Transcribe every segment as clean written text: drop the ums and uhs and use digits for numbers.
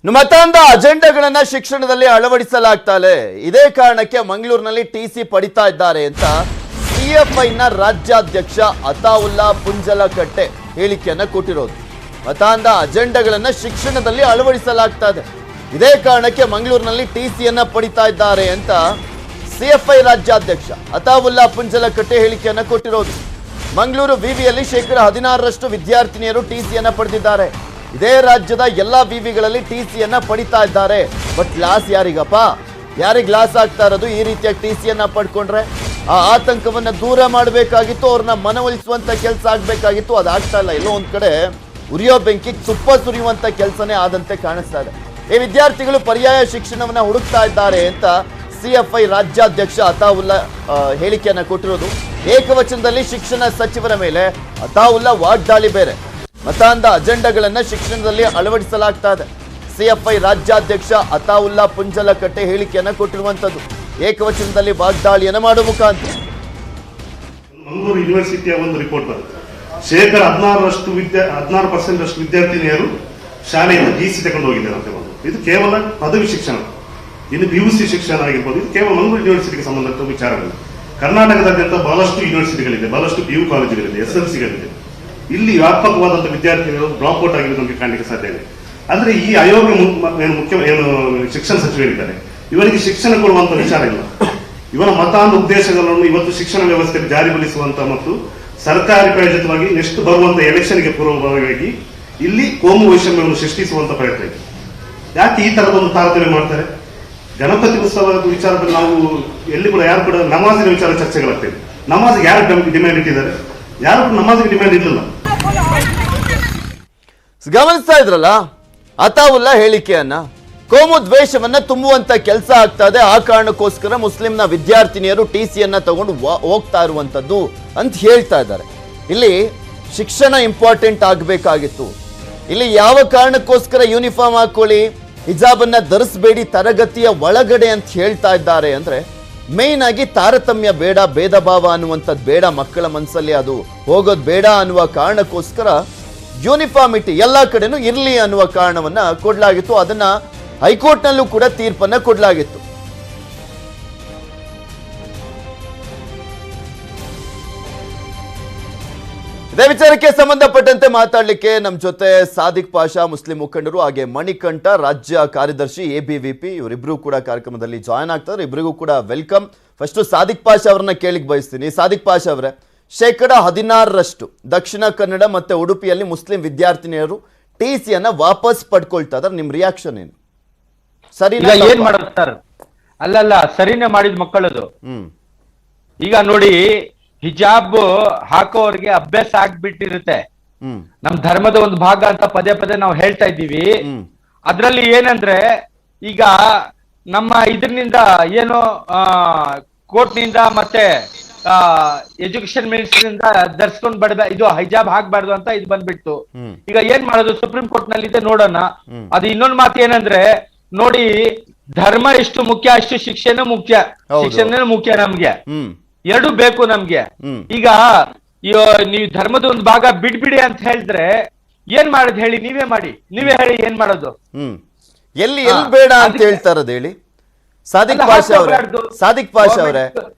ಮತಾಂಧ ಅಜೆಂಡಾಗಳನ್ನ ಶಿಕ್ಷಣದಲ್ಲಿ ಅಳವಡಿಸಲಾಗ್ತಾ ಇದೇ ಕಾರಣಕ್ಕೆ ಮಂಗಳೂರಿನಲ್ಲಿ ಟಿಸಿ ಪಡಿತಾ ಇದ್ದಾರೆ ಅಂತ ಪಿಎಫ್ಐನ ರಾಜ್ಯಾಧ್ಯಕ್ಷ ಅತಾವುಲ್ಲಾ ಪುಂಜಲಕಟ್ಟೆ ಹೇಳಿಕೆಯನ್ನ ಕೊಟ್ಟಿರೋದು. ಮತಾಂಧ ಅಜೆಂಡಾಗಳನ್ನ ಶಿಕ್ಷಣದಲ್ಲಿ ಅಳವಡಿಸಲಾಗ್ತಾ ಇದೆ, ಇದೇ ಕಾರಣಕ್ಕೆ ಮಂಗಳೂರಿನಲ್ಲಿ ಟಿಸಿಯನ್ನ ಪಡಿತಾ ಇದ್ದಾರೆ ಅಂತ ಸಿಎಫ್ಐ ರಾಜ್ಯಾಧ್ಯಕ್ಷ ಅತಾವುಲ್ಲಾ ಪುಂಜಲಕಟ್ಟೆ ಹೇಳಿಕೆಯನ್ನ ಕೊಟ್ಟಿರೋದು. ಮಂಗಳೂರು ವಿವಿಯಲ್ಲಿ 16% ವಿದ್ಯಾರ್ಥಿನಿಯರು ಟಿಸಿಯನ್ನ ಪಡೆದಿದ್ದಾರೆ. ಇದೇ ರಾಜ್ಯದ ಎಲ್ಲ ವಿವಿಗಳಲ್ಲಿ ಟಿಸಿಯನ್ನ ಪಡಿತಾ ಇದ್ದಾರೆ. ಬಟ್ ಲಾಸ್ ಯಾರಿಗಪ್ಪ? ಯಾರಿಗೆ ಲಾಸ್ ಆಗ್ತಾ ಇರೋದು? ಈ ರೀತಿಯಾಗಿ ಟಿಸಿಯನ್ನ ಪಡ್ಕೊಂಡ್ರೆ ಆ ಆತಂಕವನ್ನ ದೂರ ಮಾಡಬೇಕಾಗಿತ್ತು, ಅವ್ರನ್ನ ಮನವೊಲಿಸುವಂತ ಕೆಲಸ ಆಗ್ಬೇಕಾಗಿತ್ತು. ಅದಾಗ್ತಾ ಇಲ್ಲ. ಎಲ್ಲೋ ಒಂದ್ ಕಡೆ ಉರಿಯೋ ಬೆಂಕಿಗೆ ತುಪ್ಪ ಸುರಿಯುವಂತ ಕೆಲಸನೇ ಆದಂತೆ ಕಾಣಿಸ್ತಾ ಇದೆ. ಈ ವಿದ್ಯಾರ್ಥಿಗಳು ಪರ್ಯಾಯ ಶಿಕ್ಷಣವನ್ನ ಹುಡುಕ್ತಾ ಇದ್ದಾರೆ ಅಂತ ಸಿಎಫ್ಐ ರಾಜ್ಯಾಧ್ಯಕ್ಷ ಅತಾವುಲ್ಲಾ ಹೇಳಿಕೆಯನ್ನ ಕೊಟ್ಟಿರೋದು. ಏಕವಚನದಲ್ಲಿ ಶಿಕ್ಷಣ ಸಚಿವರ ಮೇಲೆ ಅತಾವುಲ್ಲಾ ವಾಗ್ದಾಳಿ ಬೇರೆ. ಮತಾಂಧ ಅಜೆಂಡಾಗಳನ್ನ ಶಿಕ್ಷಣದಲ್ಲಿ ಅಳವಡಿಸಲಾಗ್ತಾ ಇದೆ. ಸಿಎಫ್ಐ ರಾಜ್ಯಾಧ್ಯಕ್ಷ ಅತಾವುಲ್ಲಾ ಪುಂಜಲಕಟ್ಟೆ ಹೇಳಿಕೆಯನ್ನ ಕೊಟ್ಟಿರುವಂತದ್ದು. ಏಕವಚನದಲ್ಲಿ ವಾಗ್ದಾಳಿಯನ್ನ ಮಾಡುವ ಮುಖಾಂತರ ಮಂಗಳೂರು ಯೂನಿವರ್ಸಿಟಿಯ ಒಂದು ರಿಪೋರ್ಟ್ ಬರುತ್ತೆ. 16% ವಿದ್ಯಾರ್ಥಿನಿಯರು ಶಾಲೆಯಿಂದ ಟಿಸಿ ತಗೊಂಡು ಹೋಗಿದ್ದಾರೆ ಅಂತ. ಇದು ಕೇವಲ ಪದವಿ ಶಿಕ್ಷಣ, ಇನ್ನು ಪಿಯುಸಿ ಶಿಕ್ಷಣ ಆಗಿರ್ಬೋದು. ಇದು ಕೇವಲ ಮಂಗಳೂರು ಯೂನಿವರ್ಸಿಟಿಗೆ ಸಂಬಂಧಪಟ್ಟ ವಿಚಾರಗಳು. ಕರ್ನಾಟಕದಾದ್ಯಂತ ಬಹಳಷ್ಟು ಯೂನಿವರ್ಸಿಟಿಗಳಿದೆ, ಬಹಳಷ್ಟು PU ಕಾಲೇಜುಗಳಿದೆ, SLCಗಳಿದೆ. ಇಲ್ಲಿ ವ್ಯಾಪಕವಾದಂತಹ ವಿದ್ಯಾರ್ಥಿಗಳು ಡ್ರಾಪ್ ಔಟ್ ಆಗಿರೋದು ನಮಗೆ ಕಾಣಲಿಕ್ಕೆ ಸಾಧ್ಯ ಇದೆ. ಆದ್ರೆ ಈ ಆಯೋಗ ಶಿಕ್ಷಣ ಸಚಿವರಿದ್ದಾರೆ, ಇವರಿಗೆ ಶಿಕ್ಷಣ ಕೊಡುವಂತ ವಿಚಾರ ಇಲ್ಲ. ಇವರ ಮತಾಂಧ ಉದ್ದೇಶಗಳನ್ನು ಇವತ್ತು ಶಿಕ್ಷಣ ವ್ಯವಸ್ಥೆಗೆ ಜಾರಿಗೊಳಿಸುವಂತ ಮತ್ತು ಸರ್ಕಾರಿ ಪ್ರಾಯೋಜಿತವಾಗಿ ನೆಕ್ಸ್ಟ್ ಬರುವಂತ ಎಲೆಕ್ಷನ್ಗೆ ಪೂರ್ವಭಾವಿಯಾಗಿ ಇಲ್ಲಿ ಕೋಮು ವೈಷಮ್ಯವನ್ನು ಸೃಷ್ಟಿಸುವಂತ ಪ್ರಯತ್ನ ಇದೆ. ಯಾಕೆ ಈ ತರದ ಒಂದು ತಾರತಮ್ಯ ಮಾಡ್ತಾರೆ? ಗಣಪತಿ ಉತ್ಸವದ ವಿಚಾರದಲ್ಲಿ ನಾವು ಎಲ್ಲಿ ಕೂಡ ಯಾರು ಕೂಡ ನಮಾಜಿನ ವಿಚಾರ ಚರ್ಚೆಗಳಾಗ್ತದೆ. ನಮಾಜ್ಗೆ ಯಾರು ಡಿಮ್ಯಾಂಡ್ ಇಟ್ಟಿದ್ದಾರೆ? ಯಾರು ನಮಾಜ್ಗೆ ಡಿಮ್ಯಾಂಡ್ ಇರಲಿಲ್ಲ. ಗಮನಿಸ್ತಾ ಇದ್ರಲ್ಲ ಅತಾವುಲ್ಲಾ ಹೇಳಿಕೆಯನ್ನ. ಕೋಮು ದ್ವೇಷವನ್ನ ತುಂಬುವಂತ ಕೆಲಸ ಆಗ್ತಾ ಇದೆ. ಆ ಕಾರಣಕ್ಕೋಸ್ಕರ ಮುಸ್ಲಿಂನ ವಿದ್ಯಾರ್ಥಿನಿಯರು ಟಿಸಿಯನ್ನ ತಗೊಂಡು ಹೋಗ್ತಾ ಇರುವಂತದ್ದು ಅಂತ ಹೇಳ್ತಾ ಇದ್ದಾರೆ. ಇಲ್ಲಿ ಶಿಕ್ಷಣ ಇಂಪಾರ್ಟೆಂಟ್ ಆಗಬೇಕಾಗಿತ್ತು. ಇಲ್ಲಿ ಯಾವ ಕಾರಣಕ್ಕೋಸ್ಕರ ಯೂನಿಫಾರ್ಮ್ ಹಾಕೊಳ್ಳಿ, ಹಿಜಾಬನ್ನ ಧರಿಸಬೇಡಿ ತರಗತಿಯ ಒಳಗಡೆ ಅಂತ ಹೇಳ್ತಾ ಇದ್ದಾರೆ ಅಂದ್ರೆ ಮೇನ್ ಆಗಿ ತಾರತಮ್ಯ ಬೇಡ, ಭೇದ ಭಾವ ಅನ್ನುವಂಥದ್ದು ಬೇಡ, ಮಕ್ಕಳ ಮನಸ್ಸಲ್ಲಿ ಅದು ಹೋಗೋದು ಬೇಡ ಅನ್ನುವ ಕಾರಣಕ್ಕೋಸ್ಕರ ಯೂನಿಫಾರ್ಮಿಟಿ ಎಲ್ಲ ಕಡೆನೂ ಇರಲಿ ಅನ್ನುವ ಕಾರಣವನ್ನ ಕೊಡಲಾಗಿತ್ತು. ಅದನ್ನ ಹೈಕೋರ್ಟ್ನಲ್ಲೂ ಕೂಡ ತೀರ್ಪನ್ನ ಕೊಡಲಾಗಿತ್ತು. ಇದೇ ವಿಚಾರಕ್ಕೆ ಸಂಬಂಧಪಟ್ಟಂತೆ ಮಾತಾಡಲಿಕ್ಕೆ ನಮ್ಮ ಜೊತೆ ಸಾದಿಕ್ ಪಾಷಾ, ಮುಸ್ಲಿಂ ಮುಖಂಡರು, ಹಾಗೆ ಮಣಿಕಂಠ, ರಾಜ್ಯ ಕಾರ್ಯದರ್ಶಿ ABVP, ಇವರಿಬ್ರು ಕೂಡ ಕಾರ್ಯಕ್ರಮದಲ್ಲಿ ಜಾಯ್ನ್ ಆಗ್ತಾರೆ. ಇಬ್ಬರಿಗೂ ಕೂಡ ವೆಲ್ಕಮ್. ಫಸ್ಟ್ ಸಾದಿಕ್ ಪಾಷಾ ಅವರನ್ನ ಕೇಳಿಕ್ ಬಯಸ್ತೀನಿ. ಸಾದಿಕ್ ಪಾಷಾ ಅವರೇ, 16% ದಕ್ಷಿಣ ಕನ್ನಡ ಮತ್ತೆ ಉಡುಪಿಯಲ್ಲಿ ಮುಸ್ಲಿಂ ವಿದ್ಯಾರ್ಥಿನಿಯರು ಟಿಸಿಯನ್ನ ವಾಪಸ್ ಪಡ್ಕೊಳ್ತಾ ಇದ್ದಾರೆ. ನಿಮ್ ರಿಯಾಕ್ಷನ್ ಏನು? ಸರಿನಾ? ಏನ್ ಮಾಡೋದು ಸರ್? ಅಲ್ಲಲ್ಲ, ಸರಿನೇ ಮಾಡಿದ ಮಕ್ಕಳದು. ಈಗ ನೋಡಿ, ಹಿಜಾಬ್ ಹಾಕೋರ್ಗೆ ಅಭ್ಯಾಸ ಆಗ್ಬಿಟ್ಟಿರುತ್ತೆ. ನಮ್ ಧರ್ಮದ ಒಂದು ಭಾಗ ಅಂತ ಪದೇ ಪದೇ ನಾವು ಹೇಳ್ತಾ ಇದ್ದೀವಿ. ಅದ್ರಲ್ಲಿ ಏನಂದ್ರೆ, ಈಗ ನಮ್ಮ ಇದರಿಂದ ಏನು ಕೋರ್ಟ್ ನಿಂದ ಮತ್ತೆ ಎಜುಕೇಶನ್ ಮಿನಿಸ್ಟರ್ ಇಂದ ಧರಿಸ್ಕೊಂಡ್ ಬಡ್ದ ಇದು ಹಿಜಾಬ್ ಹಾಕ್ಬಾರ್ದು ಅಂತ ಇದು ಬಂದ್ಬಿಟ್ಟು ಈಗ ಏನ್ ಮಾಡೋದು? ಸುಪ್ರೀಂ ಕೋರ್ಟ್ ನಲ್ಲಿ ಇದೆ, ನೋಡೋಣ. ಅದು ಇನ್ನೊಂದು ಮಾತು ಏನಂದ್ರೆ, ನೋಡಿ, ಧರ್ಮ ಎಷ್ಟು ಮುಖ್ಯ ಅಷ್ಟು ಶಿಕ್ಷಣ ಮುಖ್ಯ. ಶಿಕ್ಷಣ ಮುಖ್ಯ ನಮ್ಗೆ, ಎರಡು ಬೇಕು ನಮ್ಗೆ. ಈಗ ನೀವು ಧರ್ಮದ ಒಂದು ಭಾಗ ಬಿಡ್ಬಿಡಿ ಅಂತ ಹೇಳಿದ್ರೆ ಏನ್ ಮಾಡೋದು ಹೇಳಿ? ನೀವೇ ಮಾಡಿ, ನೀವೇ ಹೇಳಿ ಏನ್ ಮಾಡೋದು? ಎಲ್ಲಿ ಬೇಡ ಅಂತ ಹೇಳ್ತಾರದು ಹೇಳಿ. ಸಾದಿಕ್ ಪಾಷಾ ಅವರೇ,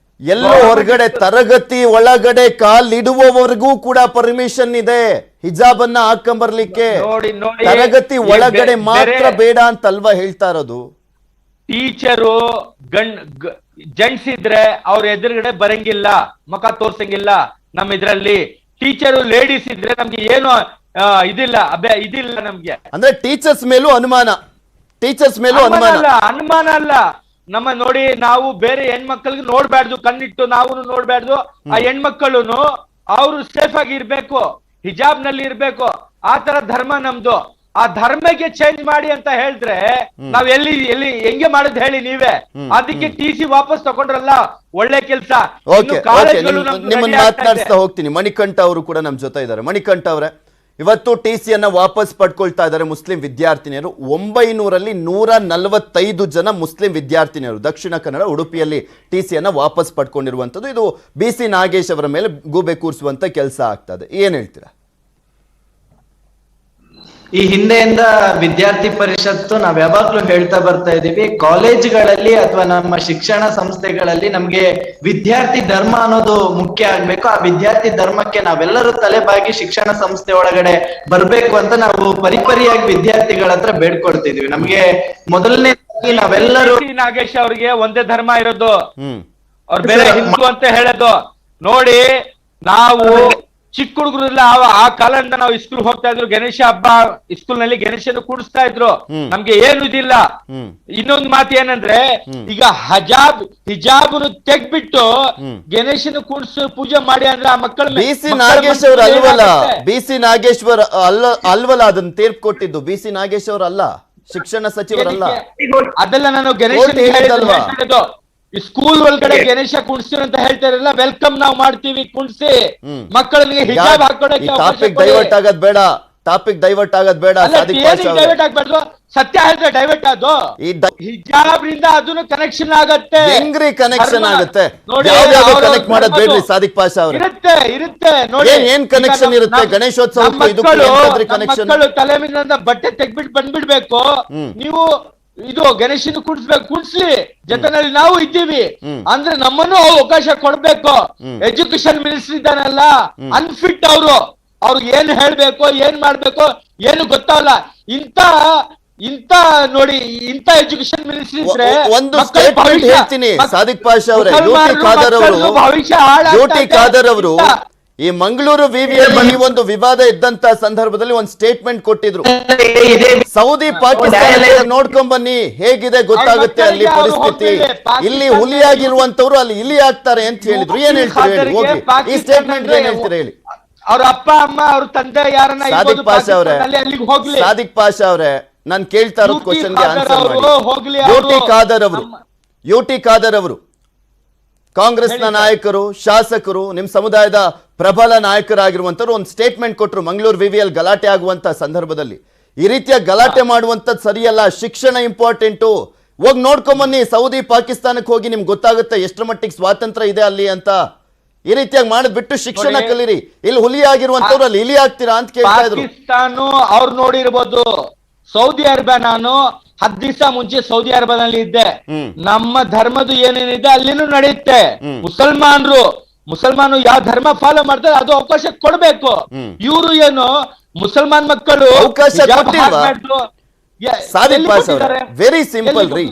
ಎಲ್ಲೋ ಹೊರಗಡೆ ತರಗತಿ ಒಳಗಡೆ ಕಾಲಿಡುವವರೆಗೂ ಕೂಡ ಪರ್ಮಿಷನ್ ಇದೆ ಹಿಜಾಬ್ ಅನ್ನ ಹಾಕೊಂಬರ್ಲಿಕ್ಕೆ. ತರಗತಿ ಒಳಗಡೆ ಮಾತ್ರ ಬೇಡ ಅಂತಲ್ವಾ ಹೇಳ್ತಾ ಇರೋದು? ಟೀಚರು ಜೆಂಟ್ಸ್ ಇದ್ರೆ ಅವ್ರ ಎದುರುಗಡೆ ಬರಂಗಿಲ್ಲ, ಮುಖ ತೋರ್ಸಂಗಿಲ್ಲ. ನಮ್ಮ ಇದ್ರಲ್ಲಿ ಟೀಚರು ಲೇಡೀಸ್ ಇದ್ರೆ ನಮ್ಗೆ ಏನು ಇದಿಲ್ಲ, ಇದಿಲ್ಲ ನಮ್ಗೆ. ಅಂದ್ರೆ ಟೀಚರ್ಸ್ ಮೇಲೂ ಅನುಮಾನ ಅಲ್ಲ. ನಮ್ಮ ನೋಡಿ, ನಾವು ಬೇರೆ ಹೆಣ್ಮಕ್ಳಿಗೆ ನೋಡ್ಬಾರ್ದು, ಕಣ್ಣಿಟ್ಟು ನಾವು ನೋಡ್ಬಾರ್ದು. ಆ ಹೆಣ್ಮಕ್ಕಳು ಅವರು ಸೇಫ್ ಆಗಿ ಇರ್ಬೇಕು, ಹಿಜಾಬ್ ನಲ್ಲಿ ಇರ್ಬೇಕು. ಆ ತರ ಧರ್ಮ ನಮ್ದು. ಆ ಧರ್ಮಕ್ಕೆ ಚೇಂಜ್ ಮಾಡಿ ಅಂತ ಹೇಳಿದ್ರೆ ನಾವ್ ಎಲ್ಲಿ ಹೆಂಗೆ ಮಾಡುದು ಹೇಳಿ ನೀವೇ? ಅದಕ್ಕೆ ಟಿಸಿ ವಾಪಸ್ ತಗೊಂಡ್ರಲ್ಲ, ಒಳ್ಳೆ ಕೆಲಸ. ನಿಮ್ಮನ್ನ ಮಾತನಾಡಿಸ್ತಾ ಹೋಗ್ತೀನಿ. ಮಣಿಕಂಠ ಅವರು ಕೂಡ ನಮ್ ಜೊತೆ ಇದ್ದಾರೆ. ಮಣಿಕಂಠ ಅವರೇ, ಇವತ್ತು ಟಿಸಿಯನ್ನ ವಾಪಸ್ ಪಡ್ಕೊಳ್ತಾ ಇದ್ದಾರೆ ಮುಸ್ಲಿಂ ವಿದ್ಯಾರ್ಥಿನಿಯರು. 900ರಲ್ಲಿ 145 ಜನ ಮುಸ್ಲಿಂ ವಿದ್ಯಾರ್ಥಿನಿಯರು ದಕ್ಷಿಣ ಕನ್ನಡ ಉಡುಪಿಯಲ್ಲಿ ಟಿಸಿಯನ್ನ ವಾಪಸ್ ಪಡ್ಕೊಂಡಿರುವಂತದ್ದು. ಇದು BC ನಾಗೇಶ್ ಅವರ ಮೇಲೆ ಗೂಬೆ ಕೂರಿಸುವಂತ ಕೆಲಸ ಆಗ್ತದೆ. ಏನ್ ಹೇಳ್ತೀರಾ? ಈ ಹಿಂದೆಯಿಂದ ವಿದ್ಯಾರ್ಥಿ ಪರಿಷತ್ತು ನಾವ್ ಯಾವಾಗ್ಲೂ ಹೇಳ್ತಾ ಬರ್ತಾ ಇದೀವಿ, ಕಾಲೇಜ್ಗಳಲ್ಲಿ ಅಥವಾ ನಮ್ಮ ಶಿಕ್ಷಣ ಸಂಸ್ಥೆಗಳಲ್ಲಿ ನಮ್ಗೆ ವಿದ್ಯಾರ್ಥಿ ಧರ್ಮ ಅನ್ನೋದು ಮುಖ್ಯ ಆಗ್ಬೇಕು. ಆ ವಿದ್ಯಾರ್ಥಿ ಧರ್ಮಕ್ಕೆ ನಾವೆಲ್ಲರೂ ತಲೆಬಾಗಿ ಶಿಕ್ಷಣ ಸಂಸ್ಥೆ ಒಳಗಡೆ ಬರ್ಬೇಕು ಅಂತ ನಾವು ಪರಿಪರಿಯಾಗಿ ವಿದ್ಯಾರ್ಥಿಗಳ ಹತ್ರ ಬೇಡ್ಕೊಳ್ತಿದೀವಿ. ನಮ್ಗೆ ಮೊದಲನೇ ನಾವೆಲ್ಲರೂ ನಾಗೇಶ್ ಅವ್ರಿಗೆ ಒಂದೇ ಧರ್ಮ ಇರೋದು, ಅವ್ರು ಬೇರೆ ಹಿಂದೂ ಅಂತ ಹೇಳೋದು ನೋಡಿ. ನಾವು ಚಿಕ್ಕ ಹುಡುಗರೆಲ್ಲ ಆ ಕಾಲದಿಂದ ನಾವು ಸ್ಕೂಲ್ ಹೋಗ್ತಾ ಇದ್ರು, ಗಣೇಶ ಹಬ್ಬ ಸ್ಕೂಲ್ ನಲ್ಲಿ ಗಣೇಶನ ಕೂಡಿಸ್ತಾ ಇದ್ರು, ನಮ್ಗೆ ಏನು ಇದಿಲ್ಲ. ಇನ್ನೊಂದು ಮಾತು ಏನಂದ್ರೆ, ಈಗ ಹಿಜಾಬ್ ತೆಗ್ಬಿಟ್ಟು ಗಣೇಶನ ಕೂಡಿಸಿ ಪೂಜೆ ಮಾಡಿ ಅಂದ್ರೆ ಆ ಮಕ್ಕಳ BC ನಾಗೇಶ್ ಅವರು ಅಲ್ವಲ್ಲ, BC ನಾಗೇಶ್ವರ ಅಲ್ವಲ್ಲ ಅದನ್ನ ತೀರ್ಪು ಕೊಟ್ಟಿದ್ದು. BC ನಾಗೇಶ್ ಅವರು ಅಲ್ಲ, ಶಿಕ್ಷಣ ಸಚಿವರಲ್ಲ. ಅದೆಲ್ಲ ನಾನು ಗಣೇಶ ಸ್ಕೂಲ್ ಒಳಗಡೆ ಗಣೇಶ ಕುಣಿಸ್ತೀವಿ ಅಂತ ಹೇಳ್ತಾರಲ್ಲ, ವೆಲ್ಕಮ್ ನಾವು ಮಾಡ್ತೀವಿ, ಕುಣಿಸಿ ಮಕ್ಕಳಿಗೆ ಹಿಜಾಬ್ ಹಾಕೊಡಕ್ಕೆ ಟಾಪಿಕ್ ಡೈವರ್ಟ್ ಆಗೋದ್ ಬೇಡ, ಟಾಪಿಕ್ ಡೈವರ್ಟ್ ಆಗೋದ್ ಬೇಡ. ಡೈವರ್ಟ್ ಆಗ್ಬಾರ್ದು, ಸತ್ಯ ಹೇಳಿದ್ರೆ ಡೈವರ್ಟ್ ಅದು. ಹಿಜಾಬ್ ರಿಂದ ಅದನ್ನು ಕನೆಕ್ಷನ್ ಆಗತ್ತೆ. ಹೆಂಗ್ರಿ ಕನೆಕ್ಷನ್ ಆಗುತ್ತೆ? ಕನೆಕ್ಟ್ ಮಾಡೋದ್ ಬೇಡ್ರಿ ಸಾದಿಕ್ ಪಾಷಾ ಅವ್ರೆ. ಇರುತ್ತೆ ನೋಡಿ, ಏನ್ ಕನೆಕ್ಷನ್ ಇರುತ್ತೆ ಗಣೇಶೋತ್ಸವಕ್ಕೂ ಇದಕ್ಕೂ? ಕನೆಕ್ಷನ್ ಮಕ್ಕಳು ತಲೆ ಮೇಲಿಂದ ಬಟ್ಟೆ ತೆಗ್ಬಿಟ್ಟು ಬಂದ್ಬಿಡ್ಬೇಕು, ನೀವು ಇದು ಗಣೇಶನ ಕುಣಿಸ್ಬೇಕು, ಕುಣಿಸ್ಲಿ, ಜೊತೆನಲ್ಲಿ ನಾವು ಇದ್ದೀವಿ ಅಂದ್ರೆ ನಮ್ಮನ್ನು ಅವಕಾಶ ಕೊಡ್ಬೇಕು. ಎಜುಕೇಶನ್ ಮಿನಿಸ್ಟರ್ ಇದ್ದಾನಲ್ಲ, ಅನ್ಫಿಟ್ ಅವ್ರಿಗೆ ಏನ್ ಹೇಳ್ಬೇಕು, ಏನ್ ಮಾಡ್ಬೇಕು ಏನು ಗೊತ್ತಾಗಲ್ಲ. ಇಂತ ನೋಡಿ, ಇಂತ ಎಜುಕೇಶನ್ ಮಿನಿಸ್ಟರ್ ಇದ್ರೆ ಒಂದು ಸ್ಟೇಟ್ಮೆಂಟ್ ಹೇಳ್ತೀನಿ ಸಾದಿಕ್ ಪಾಷಾ ಅವರೇ. ಯುಟಿ ಖಾದರ್ ಅವರು ಈ ಮಂಗಳೂರು ವಿವಿಯಲ್ಲಿ ಈ ಒಂದು ವಿವಾದ ಇದ್ದಂತ ಸಂದರ್ಭದಲ್ಲಿ ಒಂದು ಸ್ಟೇಟ್ಮೆಂಟ್ ಕೊಟ್ಟಿದ್ರು, ಸೌದಿ ಪಾಕಿಸ್ತಾನ ನೋಡ್ಕೊಂಡ್ ಬನ್ನಿ ಹೇಗಿದೆ ಗೊತ್ತಾಗುತ್ತೆ ಅಲ್ಲಿ ಪರಿಸ್ಥಿತಿ, ಇಲ್ಲಿ ಹುಲಿಯಾಗಿರುವಂತವ್ರು ಅಲ್ಲಿ ಇಲಿ ಆಗ್ತಾರೆ ಅಂತ ಹೇಳಿದ್ರು. ಏನ್ ಹೇಳ್ತೀರಿ ಹೇಳಿ, ಹೋಗಿ ಈ ಸ್ಟೇಟ್ಮೆಂಟ್ ಏನ್ ಹೇಳ್ತೀರಿ ಹೇಳಿ. ಅವ್ರ ಅಪ್ಪ ಅಮ್ಮ ಅವ್ರ ತಂದೆ ಯಾರನ್ನ ಸಾದಿಕ್ ಪಾಷಾ ಅವರೇ, ಸಾದಿಕ್ ಪಾಷಾ ಅವರೇ, ನಾನ್ ಕೇಳ್ತಾ ಇರೋದು ಕ್ವಶನ್ಗೆ ಆನ್ಸರ್ ಮಾಡಿ. ಯುಟಿ ಖಾದರ್ ಅವರು ಕಾಂಗ್ರೆಸ್ನ ನಾಯಕರು, ಶಾಸಕರು, ನಿಮ್ ಸಮುದಾಯದ ಪ್ರಬಲ ನಾಯಕರಾಗಿರುವಂತವ್ರು ಒಂದು ಸ್ಟೇಟ್ಮೆಂಟ್ ಕೊಟ್ಟರು. ಮಂಗಳೂರು ವಿವಿಯಲ್ಲಿ ಗಲಾಟೆ ಆಗುವಂತ ಸಂದರ್ಭದಲ್ಲಿ ಈ ರೀತಿಯ ಗಲಾಟೆ ಮಾಡುವಂತದ್ದು ಸರಿಯಲ್ಲ, ಶಿಕ್ಷಣ ಇಂಪಾರ್ಟೆಂಟು, ಹೋಗಿ ನೋಡ್ಕೊಂಬನ್ನಿ ಸೌದಿ ಪಾಕಿಸ್ತಾನಕ್ಕೆ ಹೋಗಿ ನಿಮ್ಗೆ ಗೊತ್ತಾಗುತ್ತೆ ಎಷ್ಟರ ಮಟ್ಟಿಗೆ ಸ್ವಾತಂತ್ರ್ಯ ಇದೆ ಅಲ್ಲಿ ಅಂತ. ಈ ರೀತಿಯಾಗಿ ಮಾಡಿದ್ಬಿಟ್ಟು ಶಿಕ್ಷಣ ಕಲೀರಿ, ಇಲ್ಲಿ ಹುಲಿ ಆಗಿರುವಂತವ್ರು ಅಲ್ಲಿ ಇಲಿ ಆಗ್ತೀರಾ ಅಂತ ಕೇಳ್ತಾ ಇದ್ರು. ಪಾಕಿಸ್ತಾನ ಅವ್ರು ನೋಡಿರ್ಬೋದು, ಸೌದಿ ಅರೇಬಿಯಾ ನಾನು 10 ದಿವಸ ಮುಂಚೆ ಸೌದಿ ಅರೇಬಿಯಾದಲ್ಲಿ ಇದ್ದೆ. ನಮ್ಮ ಧರ್ಮದ ಏನೇನಿದೆ ಅಲ್ಲಿನೂ ನಡೆಯುತ್ತೆ. ಮುಸಲ್ಮಾನರು ಯಾವ ಧರ್ಮ ಫಾಲೋ ಮಾಡ್ತಾರೆ ಅದು ಅವಕಾಶ ಕೊಡ್ಬೇಕು. ಇವರು ಏನು ಮುಸಲ್ಮಾನ್ ಮಕ್ಕಳು ಅವಕಾಶ ಸಾದಿಕ್ ಪಾಷಾ ಅವರೇ, ವೆರಿ ಸಿಂಪಲ್ ರೀ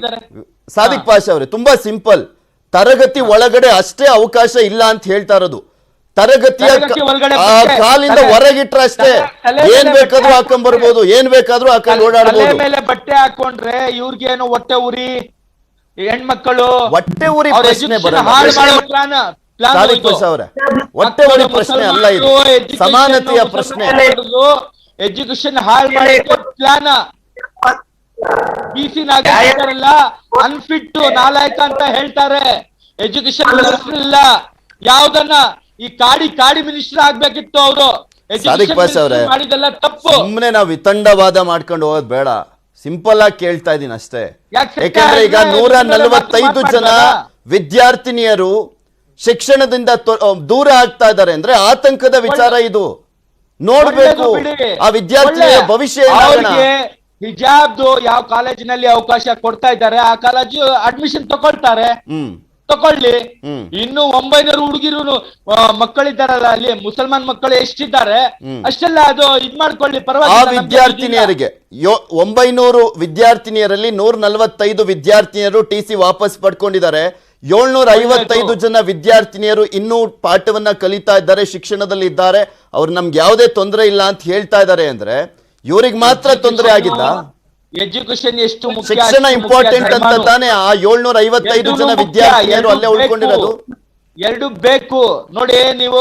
ಸಾದಿಕ್ ಪಾಷಾ ಅವರೇ, ತುಂಬಾ ಸಿಂಪಲ್. ತರಗತಿ ಒಳಗಡೆ ಅಷ್ಟೇ ಅವಕಾಶ ಇಲ್ಲ ಅಂತ ಹೇಳ್ತಾ ಇರೋದು. ತರಗತಿಯ ಕಾಲಿಂದ ಹೊರಗಿಟ್ರೆ ಅಷ್ಟೇ, ಏನ್ ಬೇಕಾದ್ರೂ ಹಾಕೊಂಡ್ ಬರ್ಬೋದು, ಏನ್ ಬೇಕಾದ್ರೂ ಹಾಕೊಂಡು ಓಡಾಡಬಹುದು. ಮೇಲೆ ಬಟ್ಟೆ ಹಾಕೊಂಡ್ರೆ ಇವ್ರಿಗೇನು ಹೊಟ್ಟೆ ಉರಿ, ಹೆಣ್ಮಕ್ಕಳು ಹೊಟ್ಟೆ ಉರಿ ಪ್ರಶ್ನೆ ಬರಲ್ಲ ಸಾದಿಕ್ ಪಾಷಾ ಅವರೇ, ಹೊಟ್ಟೆ ಉರಿ ಪ್ರಶ್ನೆ ಅಲ್ಲ, ಇದು ಸಮಾನತೆಯ ಪ್ರಶ್ನೆ. ಎಜುಕೇಶನ್ ಹಾಳು ಮಾಡೋ ಪ್ಲಾನ್ BC ನಾಗೇಶ್ವರಲ್ಲ, ಅನ್ಫಿಟ್ ನಾಲಾಯಕ ಅಂತ ಹೇಳ್ತಾರೆ. ಎಜುಕೇಶನ್ ಮಿನಿಸ್ಟರ್ ಇಲ್ಲ, ಯಾವ್ದನ್ನ ಈ ಕಾಡಿ ಮಿನಿಸ್ಟರ್ ಆಗ್ಬೇಕಿತ್ತು ಅವರು. ಸಾದಿಕ್ ಪಾಷಾ ಅವರೇ, ಸುಮ್ಮನೆ ನಾವು ವಿತಂಡವಾದ ಮಾಡ್ಕೊಂಡು ಹೋಗೋದ್ ಬೇಡ, ಸಿಂಪಲ್ ಆಗಿ ಕೇಳ್ತಾ ಇದೀನಿ ಅಷ್ಟೇ. ಯಾಕಂದ್ರೆ ಈಗ 145 ಜನ ವಿದ್ಯಾರ್ಥಿನಿಯರು ಶಿಕ್ಷಣದಿಂದ ದೂರ ಆಗ್ತಾ ಇದ್ದಾರೆ ಅಂದ್ರೆ ಆತಂಕದ ವಿಚಾರ ಇದು. ನೋಡ್ಬೇಕು ಆ ವಿದ್ಯಾರ್ಥಿಗಳ ಭವಿಷ್ಯ. ಹಿಜಾಬ್ದು ಯಾವ ಕಾಲೇಜಿನಲ್ಲಿ ಅವಕಾಶ ಕೊಡ್ತಾ ಇದ್ದಾರೆ ಆ ಕಾಲೇಜು ಅಡ್ಮಿಷನ್ ತಗೊಳ್ಳಿ. ಇನ್ನು 900 ಹುಡುಗಿರು ಮಕ್ಕಳಿದ್ದಾರಲ್ಲ ಅಲ್ಲಿ, ಮುಸಲ್ಮಾನ್ ಮಕ್ಕಳು ಎಷ್ಟಿದ್ದಾರೆ ಅಷ್ಟೆಲ್ಲ ಅದು ಇದ್ ಮಾಡ್ಕೊಳ್ಳಿ, ಪರವಾಗಿಲ್ಲ. ಆ ವಿದ್ಯಾರ್ಥಿನಿಯರಿಗೆ 900 ವಿದ್ಯಾರ್ಥಿನಿಯರಲ್ಲಿ 145 ವಿದ್ಯಾರ್ಥಿನಿಯರು TC ವಾಪಸ್ ಪಡ್ಕೊಂಡಿದ್ದಾರೆ. 755 ಜನ ವಿದ್ಯಾರ್ಥಿನಿಯರು ಇನ್ನೂ ಪಾಠವನ್ನ ಕಲಿತಾ ಇದ್ದಾರೆ, ಶಿಕ್ಷಣದಲ್ಲಿ ಇದ್ದಾರೆ, ಅವ್ರು ನಮ್ಗೆ ಯಾವುದೇ ತೊಂದರೆ ಇಲ್ಲ ಅಂತ ಹೇಳ್ತಾ ಇದ್ದಾರೆ. ಅಂದ್ರೆ ಇವ್ರಿಗೆ ಮಾತ್ರ ತೊಂದರೆ ಆಗಿದ್ದ? ಎಜುಕೇಶನ್ ಎಷ್ಟು ಮುಖ್ಯ, ಶಿಕ್ಷಣ ಇಂಪಾರ್ಟೆಂಟ್ ಅಂತ ತಾನೇ ಆ 755 ಜನ ವಿದ್ಯಾರ್ಥಿನಿಯರು ಅಲ್ಲೇ ಉಳ್ಕೊಂಡಿರೋದು. ಎರಡು ಬೇಕು ನೋಡಿ. ನೀವು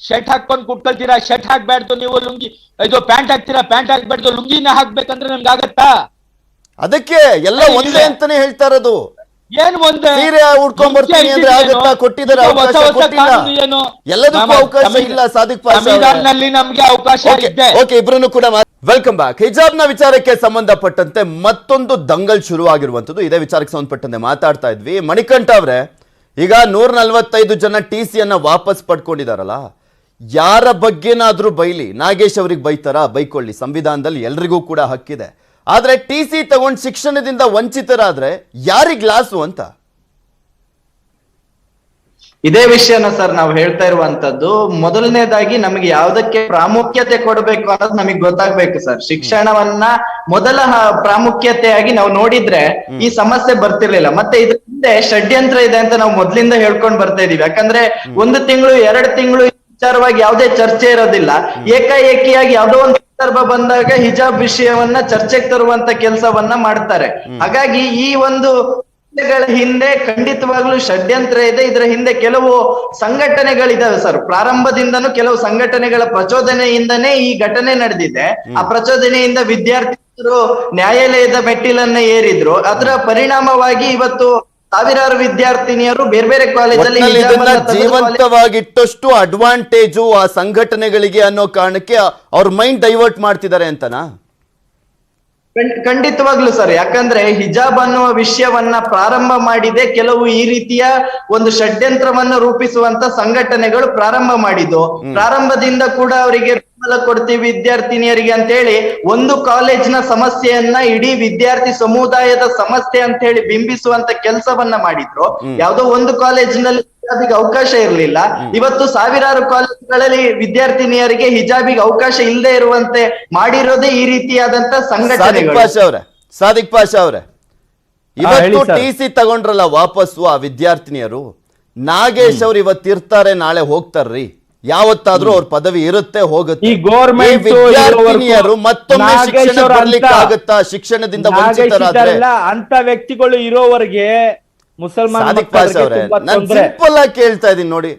ಶರ್ಟ್ ಹಾಕೊಂಡು ಕುಟ್ಕೊಳ್ತೀರಾ, ಶರ್ಟ್ ಹಾಕ್ಬಾರ್ದು. ನೀವು ಲುಂಗಿ ಇದು ಪ್ಯಾಂಟ್ ಹಾಕ್ತೀರಾ, ಪ್ಯಾಂಟ್ ಹಾಕ್ಬಾರ್ದು. ಲುಂಗಿನ ಹಾಕ್ಬೇಕಂದ್ರೆ ನಮ್ಗೆ ಆಗತ್ತಾ? ಅದಕ್ಕೆ ಎಲ್ಲ ಒಂದೇ ಅಂತಾನೆ ಹೇಳ್ತಾ ಇರೋದು. ಏನ್ ಒಂದೇ ಸೀರೆ ಉಡ್ಕೊಂಡ್ ಬರ್ತೀನಿ ಅಂದ್ರೆ ಆಗುತ್ತಾ? ಕೊಟ್ಟಿದ್ದಾರೆ ಅವಕಾಶ, ಕೊಟ್ಟಿಲ್ಲ. ಎಲ್ಲದಕ್ಕೂ ಅವಕಾಶ ಇಲ್ಲ ಸಾದಿಕ್ ಪಾಷಾ ಅವರೇ. ನಮ್ಗೆ ಅವಕಾಶ ಇದೆ. ಓಕೆ, ಇಬ್ರು ಕೂಡ ವೆಲ್ಕಮ್ ಬ್ಯಾಕ್. ಹಿಜಾಬ್ ನ ವಿಚಾರಕ್ಕೆ ಸಂಬಂಧಪಟ್ಟಂತೆ ಮತ್ತೊಂದು ದಂಗಲ್ ಶುರು ಆಗಿರುವಂತದ್ದು. ಇದೇ ವಿಚಾರಕ್ಕೆ ಸಂಬಂಧಪಟ್ಟಂತೆ ಮಾತಾಡ್ತಾ ಇದ್ವಿ. ಮಣಿಕಂಠ ಅವ್ರೆ, ಈಗ 145 ಜನ TC ವಾಪಸ್ ಪಡ್ಕೊಂಡಿದಾರಲ್ಲ, ಯಾರ ಬಗ್ಗೆನಾದ್ರೂ ಬೈಲಿ, ನಾಗೇಶ್ ಅವ್ರಿಗೆ ಬೈಕೊಳ್ಳಿ, ಸಂವಿಧಾನದಲ್ಲಿ ಎಲ್ರಿಗೂ ಕೂಡ ಹಕ್ಕಿದೆ. ಆದ್ರೆ ಟಿಸಿ ತಗೊಂಡ್ ಶಿಕ್ಷಣದಿಂದ ವಂಚಿತರಾದ್ರೆ ಯಾರಿಗ್ ಲಾಸು ಅಂತ? ಇದೇ ವಿಷಯನ ಸರ್ ನಾವು ಹೇಳ್ತಾ ಇರುವಂತದ್ದು. ಮೊದಲನೇದಾಗಿ ನಮಗೆ ಯಾವ್ದಕ್ಕೆ ಪ್ರಾಮುಖ್ಯತೆ ಕೊಡಬೇಕು ಅನ್ನೋದು ನಮಗೆ ಗೊತ್ತಾಗ್ಬೇಕು ಸರ್. ಶಿಕ್ಷಣವನ್ನ ಮೊದಲ ಪ್ರಾಮುಖ್ಯತೆಯಾಗಿ ನಾವು ನೋಡಿದ್ರೆ ಈ ಸಮಸ್ಯೆ ಬರ್ತಿರ್ಲಿಲ್ಲ. ಮತ್ತೆ ಇದ್ರ ಹಿಂದೆ ಷಡ್ಯಂತ್ರ ಇದೆ ಅಂತ ನಾವು ಮೊದ್ಲಿಂದ ಹೇಳ್ಕೊಂಡ್ ಬರ್ತಾ ಇದೀವಿ. ಯಾಕಂದ್ರೆ 1 ತಿಂಗಳು 2 ತಿಂಗಳು ವಿಚಾರವಾಗಿ ಯಾವುದೇ ಚರ್ಚೆ ಇರೋದಿಲ್ಲ. ಏಕಾಏಕಿಯಾಗಿ ಯಾವುದೋ ಒಂದು ಸಂದರ್ಭ ಬಂದಾಗ ಹಿಜಾಬ್ ವಿಷಯವನ್ನ ಚರ್ಚೆಗೆ ತರುವಂತ ಕೆಲಸವನ್ನ ಮಾಡ್ತಾರೆ. ಹಾಗಾಗಿ ಈ ಒಂದು ಹಿಂದೆ ಖಂಡಿತವಾಗ್ಲೂ ಷಡ್ಯಂತ್ರ ಇದೆ. ಇದರ ಹಿಂದೆ ಕೆಲವು ಸಂಘಟನೆಗಳಿದಾವೆ ಸರ್. ಪ್ರಾರಂಭದಿಂದನೂ ಕೆಲವು ಸಂಘಟನೆಗಳ ಪ್ರಚೋದನೆಯಿಂದನೇ ಈ ಘಟನೆ ನಡೆದಿದೆ. ಆ ಪ್ರಚೋದನೆಯಿಂದ ವಿದ್ಯಾರ್ಥಿಗಳು ನ್ಯಾಯಾಲಯದ ಮೆಟ್ಟಿಲನ್ನ ಏರಿದ್ರು. ಅದರ ಪರಿಣಾಮವಾಗಿ ಇವತ್ತು ಸಾವಿರಾರು ವಿದ್ಯಾರ್ಥಿನಿಯರು ಬೇರೆ ಬೇರೆ ಕಾಲೇಜಲ್ಲಿ ಜೀವಂತವಾಗಿಟ್ಟಷ್ಟು ಅಡ್ವಾಂಟೇಜು ಆ ಸಂಘಟನೆಗಳಿಗೆ ಅನ್ನೋ ಕಾರಣಕ್ಕೆ ಅವ್ರ ಮೈಂಡ್ ಡೈವರ್ಟ್ ಮಾಡ್ತಿದ್ದಾರೆ ಅಂತನಾ? ಖಂಡಿತವಾಗ್ಲು ಸರ್. ಯಾಕಂದ್ರೆ ಹಿಜಾಬ್ ಅನ್ನುವ ವಿಷಯವನ್ನ ಪ್ರಾರಂಭ ಮಾಡಿದೆ ಕೆಲವು ಈ ರೀತಿಯ ಒಂದು ಷಡ್ಯಂತ್ರವನ್ನ ರೂಪಿಸುವಂತ ಸಂಘಟನೆಗಳು ಪ್ರಾರಂಭ ಮಾಡಿದ್ದು. ಪ್ರಾರಂಭದಿಂದ ಕೂಡ ಅವರಿಗೆ ಬೆಂಬಲ ಕೊಡ್ತೀವಿ ವಿದ್ಯಾರ್ಥಿನಿಯರಿಗೆ ಅಂತ ಹೇಳಿ ಒಂದು ಕಾಲೇಜಿನ ಸಮಸ್ಯೆಯನ್ನ ಇಡೀ ವಿದ್ಯಾರ್ಥಿ ಸಮುದಾಯದ ಸಮಸ್ಯೆ ಅಂತ ಹೇಳಿ ಬಿಂಬಿಸುವಂತ ಕೆಲಸವನ್ನ ಮಾಡಿದ್ರು. ಯಾವ್ದೋ ಒಂದು ಕಾಲೇಜಿನಲ್ಲಿ ಹಿಜಾಬಿಗೆ ಅವಕಾಶ ಇರಲಿಲ್ಲ. ಇವತ್ತು ಸಾವಿರಾರು ಕಾಲೇಜುಗಳಲ್ಲಿ ವಿದ್ಯಾರ್ಥಿನಿಯರಿಗೆ ಹಿಜಾಬಿಗೆ ಅವಕಾಶ ಇಲ್ಲದೆ ಇರುವಂತೆ ಮಾಡಿರೋದೇ ಈ ರೀತಿಯಾದಂತ ಸಂಘಟನೆಗಳು. ಸಾದಿಕ್ ಪಾಷಾ ಅವರೇ, ಇವತ್ತು ಟಿಸಿ ತಗೊಂಡ್ರಲ್ಲ ವಾಪಸ್ಸು ಆ ವಿದ್ಯಾರ್ಥಿನಿಯರು, ನಾಗೇಶ್ ಅವ್ರು ಇವತ್ತಿರ್ತಾರೆ ನಾಳೆ ಹೋಗ್ತಾರ್ರಿ. ಯಾವತ್ತಾದ್ರೂ ಅವ್ರ ಪದವಿ ಇರುತ್ತೆ ಹೋಗುತ್ತೆ. ಈ ಗೌರ್ಮೆಂಟ್ ವಿದ್ಯಾರ್ಥಿನಿಯರು ಮತ್ತೊಮ್ಮೆ ಶಿಕ್ಷಣ ಬರ್ಲಿಕ್ಕಾಗತ್ತಾ? ಶಿಕ್ಷಣದಿಂದ ವಂಚಿತರಾದ್ರೆ ಅಂತ ವ್ಯಕ್ತಿಗಳು ಇರೋವರೆಗೆ ಮುಸಲ್ಮಾನ ಸಿಂಪಲ್ ಆಗಿ ಕೇಳ್ತಾ ಇದೀನಿ ನೋಡಿ.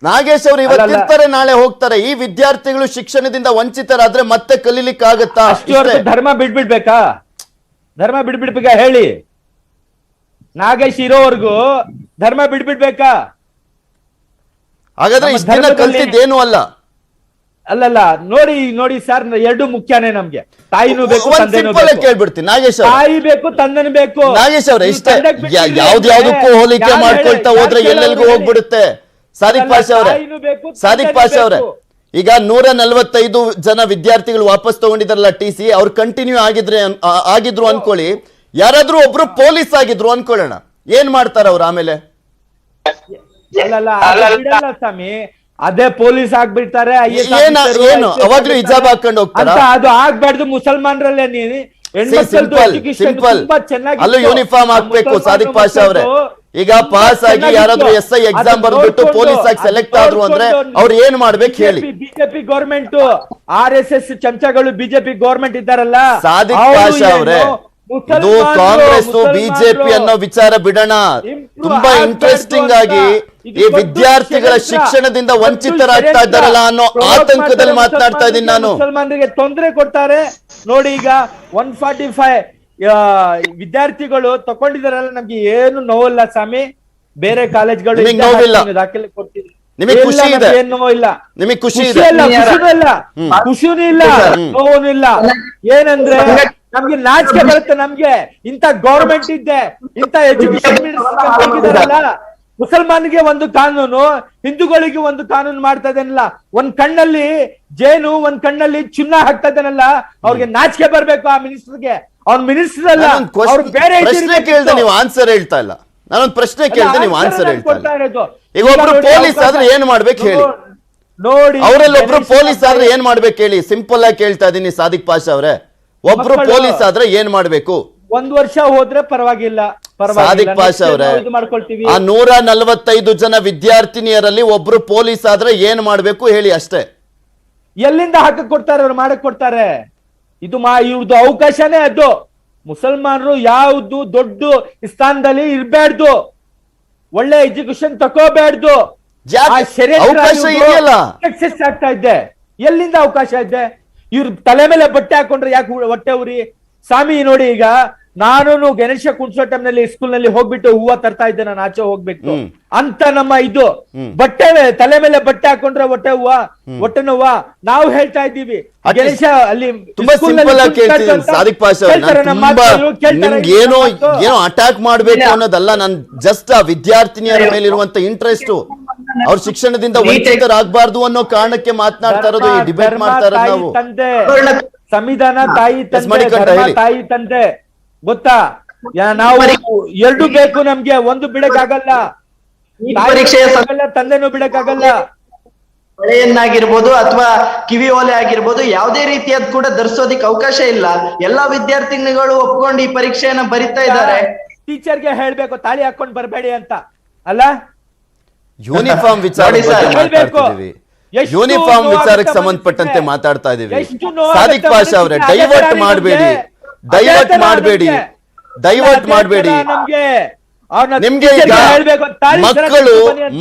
ನಾಗೇಶ್ ಅವರು ಇವತ್ತಿರ್ತಾರೆ ನಾಳೆ ಹೋಗ್ತಾರೆ. ಈ ವಿದ್ಯಾರ್ಥಿಗಳು ಶಿಕ್ಷಣದಿಂದ ವಂಚಿತರಾದ್ರೆ ಮತ್ತೆ ಕಲೀಲಿಕ್ಕಾಗತ್ತಾ? ಧರ್ಮ ಬಿಡ್ಬೇಕಾ? ಧರ್ಮ ಬಿಡ್ಬೇಕಾ ಹೇಳಿ? ನಾಗೇಶ್ ಇರೋವರೆಗೂ ಧರ್ಮ ಬಿಡ್ಬೇಕಾ? ಹಾಗಾದ್ರೆ ಇಷ್ಟ ದಿನ ಕಲ್ತಿದ್ದೇನು ಅಲ್ಲ. ಅಲ್ಲಲ್ಲ, ನೋಡಿ ಸರ್, ಎರಡು ಮುಖ್ಯನೇ ನಮ್ಗೆ. ತಾಯಿನೂ ಬೇಕು, ತಂದೆನೂ ಬೇಕು. ಕೇಳ್ಬಿಡ್ತೀನಿ ನಾಗೇಶ್ ಅವ್ರೆ, ತಾಯಿ ಬೇಕು, ತಂದೆನೂ ಬೇಕು. ನಾಗೇಶ್ ಅವ್ರೆ, ಇಷ್ಟೇ ಯಾವ್ದ್ಯಾವ್ದಕ್ಕೂ ಹೋಲಿಕೆ ಮಾಡ್ಕೊಳ್ತಾ ಹೋದ್ರೆ ಎಲ್ಲೆಲ್ಗೂ ಹೋಗ್ಬಿಡುತ್ತೆ. ಸಾದಿಕ್ ಪಾಷಾ ಅವ್ರೆ, ಈಗ 145 ಜನ ವಿದ್ಯಾರ್ಥಿಗಳು ವಾಪಸ್ ತಗೊಂಡಿದಾರಲ್ಲ ಟಿಸಿ, ಅವ್ರು ಕಂಟಿನ್ಯೂ ಆಗಿದ್ರು ಅನ್ಕೊಳ್ಳಿ. ಯಾರಾದ್ರೂ ಒಬ್ರು ಪೊಲೀಸ್ ಆಗಿದ್ರು ಅನ್ಕೊಳ್ಳೋಣ, ಏನ್ ಮಾಡ್ತಾರ ಅವ್ರು ಆಮೇಲೆ? ಅಲ್ಲ ಸ್ವಾಮಿ, ಅದೇ ಪೊಲೀಸ್ ಆಗ್ಬಿಡ್ತಾರೆ. ಏನು ಅವಾಗ್ಲೂ ಹಿಜಾಬ್ ಹಾಕೊಂಡು ಹೋಗ್ತಾರ? ಅದು ಆಗ್ಬಾರ್ದು. ಮುಸಲ್ಮಾನರಲ್ಲೇ ಅಲ್ಲೂ ಯೂನಿಫಾರ್ಮ್ ಹಾಕ್ಬೇಕು. ಸಾದಿಕ್ ಪಾಷಾ ಅವ್ರೆ, ಈಗ ಪಾಸ್ ಆಗಿ ಯಾರಾದ್ರೂ SI ಎಕ್ಸಾಮ್ ಬರ್ಬಿಟ್ಟು ಪೊಲೀಸ್ ಆಗಿ ಸೆಲೆಕ್ಟ್ ಆದ್ರು ಅಂದ್ರೆ ಅವ್ರು ಏನ್ ಮಾಡ್ಬೇಕು ಹೇಳಿ? ಬಿಜೆಪಿ ಗೌರ್ಮೆಂಟ್, RSS ಚಮಚಗಳು ಬಿಜೆಪಿ ಗೌರ್ಮೆಂಟ್ ಇದ್ದಾರಲ್ಲ. ಸಾದಿಕ್ ಪಾಷಾ ಅವ್ರೆ, ಇದು ಕಾಂಗ್ರೆಸ್ ಬಿಜೆಪಿ ಅನ್ನೋ ವಿಚಾರ ಬಿಡೋಣ. ತುಂಬಾ ಇಂಟ್ರೆಸ್ಟಿಂಗ್ ಆಗಿ ಈ ವಿದ್ಯಾರ್ಥಿಗಳ ಶಿಕ್ಷಣದಿಂದ ವಂಚಿತರಾಗ್ತಾ ಇದ್ದಾರಲ್ಲ ಅನ್ನೋ ಆತಂಕದಲ್ಲಿ ಮಾತನಾಡ್ತಾ ಇದ್ದೀನಿ ನಾನು. ಮುಸಲ್ಮಾನರಿಗೆ ತೊಂದರೆ ಕೊಡ್ತಾರೆ ನೋಡಿ. ಈಗ 145 ವಿದ್ಯಾರ್ಥಿಗಳು ತಕೊಂಡಿದಾರಲ್ಲ, ನಮ್ಗೆ ಏನು ನೋವಿಲ್ಲ ಸ್ವಾಮಿ. ಬೇರೆ ಕಾಲೇಜ್ಗಳು ದಾಖಲೆ ಕೊಡ್ತೀವಿ, ನಿಮಗೆ ಖುಷಿ ಇದೆ, ಇಲ್ಲ ನಿಮಗೆ ಖುಷಿ ಇದೆ, ಖುಷಿನೂ ಇಲ್ಲ, ನೋವು ಇಲ್ಲ. ಏನಂದ್ರೆ ನಮ್ಗೆ ನಾಚಿಕೆ ಬರುತ್ತೆ. ನಮ್ಗೆ ಇಂತ ಗೌರ್ಮೆಂಟ್ ಇದ್ದೆ, ಇಂತ ಎಜುಕೇಶನ್ ಮಿನಿಸ್ಟರ್ ಮುಸಲ್ಮಾನ್ಗೆ ಒಂದು ಕಾನೂನು, ಹಿಂದೂಗಳಿಗೆ ಒಂದು ಕಾನೂನು ಮಾಡ್ತಾ ಇದ್ದಾನಲ್ಲ. ಒಂದ್ ಕಣ್ಣಲ್ಲಿ ಜೇನು, ಒಂದ್ ಕಣ್ಣಲ್ಲಿ ಚಿನ್ನ ಹಾಕ್ತಾ ಇದ್ದಾನಲ್ಲ. ಅವ್ರಿಗೆ ನಾಚಿಕೆ ಬರ್ಬೇಕು ಆ ಮಿನಿಸ್ಟರ್ಗೆ. ಅವ್ರ ಮಿನಿಸ್ಟರ್ ಅಲ್ಲ, ಅವ್ರು ಬೇರೆ. ಪ್ರಶ್ನೆ ಕೇಳ್ದೆ ನೀವು ಆನ್ಸರ್ ಹೇಳ್ತಾ ಇಲ್ಲ. ನಾನೊಂದು ಪ್ರಶ್ನೆ ಕೇಳ್ದೆ ನೀವು ಆನ್ಸರ್ ಹೇಳ್ತಾ ಇಲ್ಲ. ಈಗ ಒಬ್ರು ಪೊಲೀಸ್ ಆದ್ರೆ ಏನ್ ಮಾಡ್ಬೇಕು ಹೇಳಿ ನೋಡಿ? ಅವರಲ್ಲಿ ಒಬ್ರು ಪೊಲೀಸ್ ಆದ್ರೆ ಏನ್ ಮಾಡ್ಬೇಕು ಹೇಳಿ? ಸಿಂಪಲ್ ಆಗಿ ಕೇಳ್ತಾ ಇದೀನಿ ಸಾದಿಕ್ ಪಾಷಾ ಅವ್ರೆ, ಒಬ್ರು ಪೊಲೀಸ್ ಆದ್ರೆ ಏನ್ ಮಾಡ್ಬೇಕು? 1 ವರ್ಷ ಹೋದ್ರೆ ಪರವಾಗಿಲ್ಲ. ಸಾದಿಕ್ ಪಾಷಾ ಅವ್ರೆ, ಆ 145 ಜನ ವಿದ್ಯಾರ್ಥಿನಿಯರಲ್ಲಿ ಒಬ್ರು ಪೊಲೀಸ್ ಆದ್ರೆ ಏನ್ ಮಾಡ್ಬೇಕು ಹೇಳಿ ಅಷ್ಟೇ. ಎಲ್ಲಿಂದ ಹಾಕಕ್ ಕೊಡ್ತಾರೆ ಅವ್ರು? ಮಾಡಕ್ ಕೊಡ್ತಾರೆ? ಇದು ಇವ್ರದ್ದು ಅವಕಾಶನೇ ಅದು. ಮುಸಲ್ಮಾನರು ಯಾವ್ದು ದೊಡ್ಡ ಸ್ಥಾನದಲ್ಲಿ ಇರ್ಬಾರ್ದು, ಒಳ್ಳೆ ಎಜುಕೇಶನ್ ತಗೋಬೇಡ್ದು. ಅವಕಾಶ ಇದೆಯಲ್ಲ, ಸಕ್ಸಸ್ ಆಗ್ತಾ ಇದ್ದೆ. ಎಲ್ಲಿಂದ ಅವಕಾಶ ಇದೆ? ಇವ್ರ ತಲೆ ಮೇಲೆ ಬಟ್ಟೆ ಹಾಕೊಂಡ್ರೆ ಯಾಕೆ ಹೊಟ್ಟೆ ಉರಿ? ಸ್ವಾಮಿ ನೋಡಿ, ಈಗ ನಾನು ಗಣೇಶ ಕುಣಿಸೋ ಟೈಮ್ ನಲ್ಲಿ ಸ್ಕೂಲ್ ನಲ್ಲಿ ಹೋಗ್ಬಿಟ್ಟು ಹೂವ ತರ್ತಾ ಇದ್ದೆ, ನಾನು ಆಚೆ ಹೋಗ್ಬೇಕು ಅಂತ. ನಮ್ಮ ಇದು ಬಟ್ಟೆ ತಲೆ ಮೇಲೆ ಬಟ್ಟೆ ಹಾಕೊಂಡ್ರೆ ಹೊಟ್ಟೆ ನೋವ ನಾವು ಹೇಳ್ತಾ ಇದ್ದೀವಿ. ಗಣೇಶ ಅಲ್ಲಿ ತುಂಬಾ ಸಿಂಪಲ್ ಆಗಿ ಕೇಳ್ತೀನಿ ಸಾದಿಕ್ ಪಾಷಾ ಏನೋ ಅಟ್ಯಾಕ್ ಮಾಡ್ಬೇಕು ಅನ್ನೋದಲ್ಲ. ನನ್ ಜಸ್ಟ್ ಆ ವಿದ್ಯಾರ್ಥಿನಿಯರ ಮೇಲಿರುವಂತ ಇಂಟ್ರೆಸ್ಟ್ ಅವ್ರ ಶಿಕ್ಷಣದಿಂದ ವಂಚಿತರಾಗಬಾರ್ದು ಅನ್ನೋ ಕಾರಣಕ್ಕೆ ಮಾತನಾಡ್ತಾ ಇರೋದು, ಈ ಡಿಬೇಟ್ ಮಾಡ್ತಾ ಇರೋದು ನಾವು. ತಂದೆ ಸಂವಿಧಾನ ತಾಯಿ ತಂದೆ, ಮಣಿಕಂಠ ಧರ್ಮ ಹೇಳಿ. ತಾಯಿ ತಂದೆ, ಗೊತ್ತಾ? ನಾವು ಎರಡು ಬೇಕು ನಮ್ಗೆ, ಒಂದು ಬಿಡಕ್ಕಾಗಲ್ಲ. ಪರೀಕ್ಷೆಯ ತಂದೆನೂ ಬಿಡಕ್ಕಾಗಲ್ಲ. ಬಳೆಯನ್ನಾಗಿರ್ಬೋದು ಅಥವಾ ಕಿವಿ ಓಲೆ ಆಗಿರ್ಬೋದು, ಯಾವುದೇ ರೀತಿಯದ್ ಕೂಡ ಧರಿಸೋದಿಕ್ ಅವಕಾಶ ಇಲ್ಲ. ಎಲ್ಲಾ ವಿದ್ಯಾರ್ಥಿನಿಗಳು ಒಪ್ಕೊಂಡು ಈ ಪರೀಕ್ಷೆಯನ್ನ ಬರಿತಾ ಇದ್ದಾರೆ. ಟೀಚರ್ಗೆ ಹೇಳ್ಬೇಕು ತಾಳಿ ಹಾಕೊಂಡ್ ಬರ್ಬೇಡಿ ಅಂತ, ಅಲ್ಲ? ಯೂನಿಫಾರ್ಮ್ ವಿಚಾರಕ್ಕೆ ಮಾತಾಡ್ತಿದೀವಿ, ಯೂನಿಫಾರ್ಮ್ ವಿಚಾರಕ್ಕೆ ಸಂಬಂಧಪಟ್ಟಂತೆ ಮಾತಾಡ್ತಾ ಇದೀವಿ. ಸಾದಿಕ್ ಪಾಷಾ ಅವರೇ, ಡೈವರ್ಟ್ ಮಾಡಬೇಡಿ, ಡೈವರ್ಟ್ ಮಾಡಬೇಡಿ, ಡೈವರ್ಟ್ ಮಾಡಬೇಡಿ. ನಿಮ್ಗೆ ಈಗ